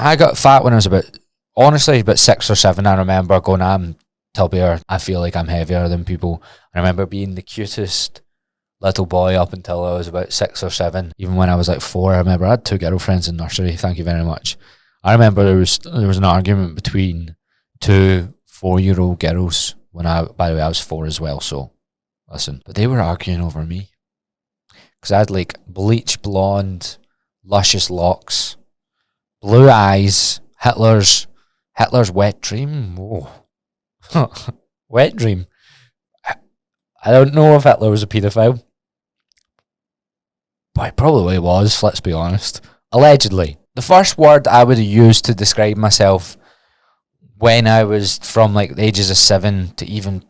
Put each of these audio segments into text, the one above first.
I got fat when I was about 6 or 7. I remember going, I'm tubbier. I feel like I'm heavier than people. I remember being the cutest little boy up until I was about 6 or 7. Even when I was like 4, I remember I had 2 girlfriends in nursery. Thank you very much. I remember there was an argument between 2 4-year-old girls when by the way, I was 4 as well. So listen, but they were arguing over me because I had like bleach blonde, luscious locks, blue eyes, Hitler's wet dream. Whoa. Wet dream. I don't know if Hitler was a paedophile, but he probably was, let's be honest. Allegedly. The first word I would have used to describe myself when I was from like the ages of 7 to even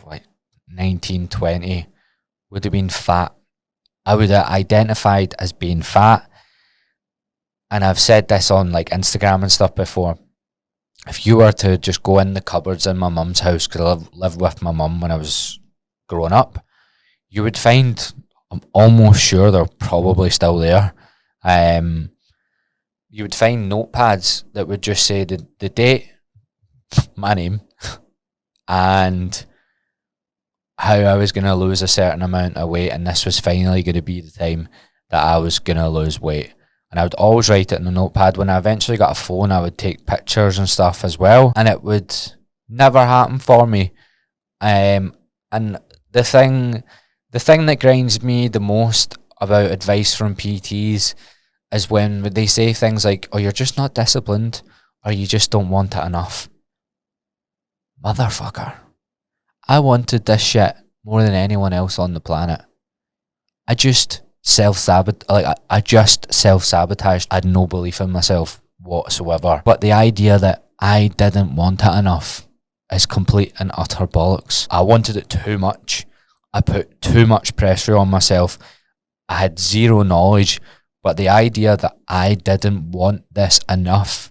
like 19, 20 would have been fat. I would have identified as being fat. And I've said this on like Instagram and stuff before. If you were to just go in the cupboards in my mum's house, because I lived with my mum when I was growing up, you would find, I'm almost sure they're probably still there, you would find notepads that would just say the date, my name, and how I was going to lose a certain amount of weight, and this was finally going to be the time that I was going to lose weight. And I would always write it in a notepad. When I eventually got a phone, I would take pictures and stuff as well, and it would never happen for me. And the thing that grinds me the most about advice from PTs is when they say things like, oh, you're just not disciplined, or you just don't want it enough. Motherfucker. I wanted this shit more than anyone else on the planet. I just self-sabotaged. I just self-sabotaged. I had no belief in myself whatsoever. But the idea that I didn't want it enough is complete and utter bollocks. I wanted it too much. I put too much pressure on myself. I had zero knowledge. But the idea that I didn't want this enough,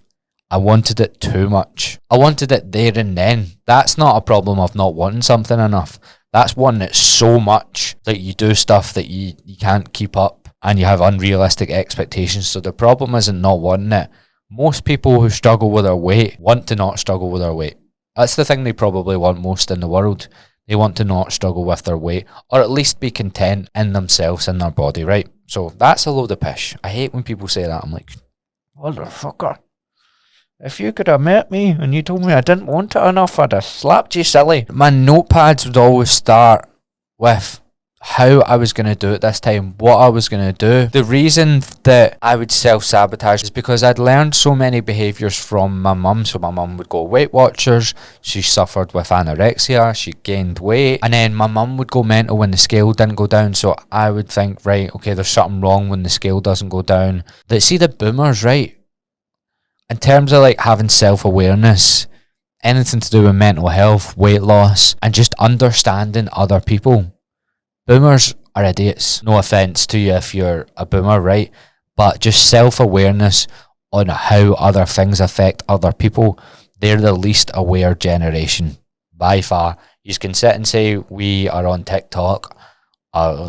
I wanted it too much. I wanted it there and then. That's not a problem of not wanting something enough. That's one that's so much that you do stuff that you can't keep up and you have unrealistic expectations. So the problem isn't not wanting it. Most people who struggle with their weight want to not struggle with their weight. That's the thing they probably want most in the world. They want to not struggle with their weight, or at least be content in themselves, in their body, right? So that's a load of pish. I hate when people say that. I'm like, motherfucker. If you could have met me and you told me I didn't want it enough, I'd have slapped you silly. My notepads would always start with how I was going to do it this time, what I was going to do. The reason that I would self-sabotage is because I'd learned so many behaviours from my mum. So my mum would go Weight Watchers, she suffered with anorexia, she gained weight, and then my mum would go mental when the scale didn't go down. So I would think, right, okay, there's something wrong when the scale doesn't go down. See the boomers, right? In terms of like having self-awareness, anything to do with mental health, weight loss, and just understanding other people, boomers are idiots. No offence to you if you're a boomer, right? But just self-awareness on how other things affect other people, they're the least aware generation by far. You can sit and say we are on TikTok.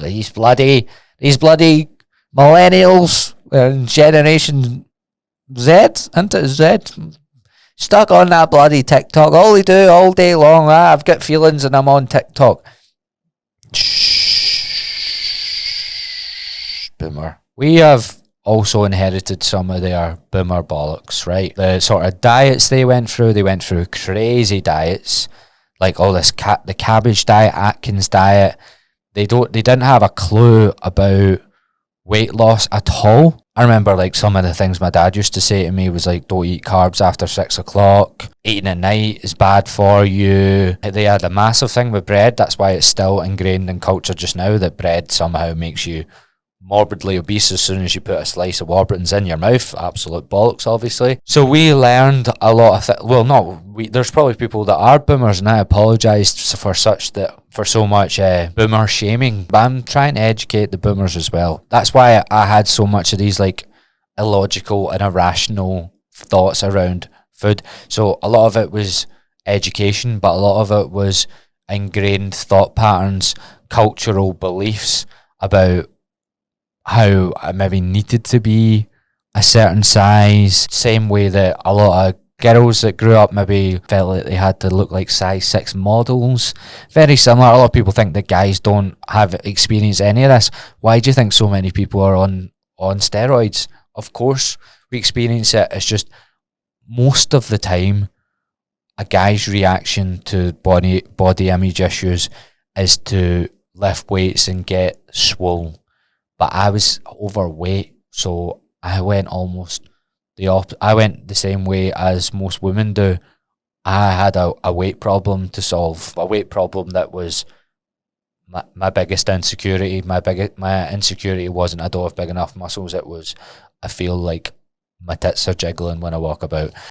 These bloody millennials and Generation Z, into Z, stuck on that bloody TikTok. All they do all day long, I've got feelings and I'm on TikTok. Boomer. We have also inherited some of their boomer bollocks, right? The sort of diets they went through crazy diets, like all this the cabbage diet, Atkins diet. They didn't have a clue about weight loss at all. I remember like some of the things my dad used to say to me was like, don't eat carbs after 6 o'clock. Eating at night is bad for you. They had a massive thing with bread. That's why it's still ingrained in culture just now that bread somehow makes you morbidly obese as soon as you put a slice of Warburton's in your mouth. Absolute bollocks, obviously. So we learned a lot of there's probably people that are boomers, and I apologise for so much boomer shaming, but I'm trying to educate the boomers as well. That's why I had so much of these like illogical and irrational thoughts around food. So a lot of it was education, but a lot of it was ingrained thought patterns, cultural beliefs about how I maybe needed to be a certain size, same way that a lot of girls that grew up maybe felt like they had to look like size 6 models. Very similar. A lot of people think that guys don't have experienced any of this. Why do you think so many people are on steroids? Of course we experience it. It's just most of the time a guy's reaction to body image issues is to lift weights and get swole. But I was overweight, so I went almost I went the same way as most women do. I had a weight problem to solve, a weight problem that was my biggest insecurity. My insecurity wasn't I don't have big enough muscles. It was I feel like my tits are jiggling when I walk about.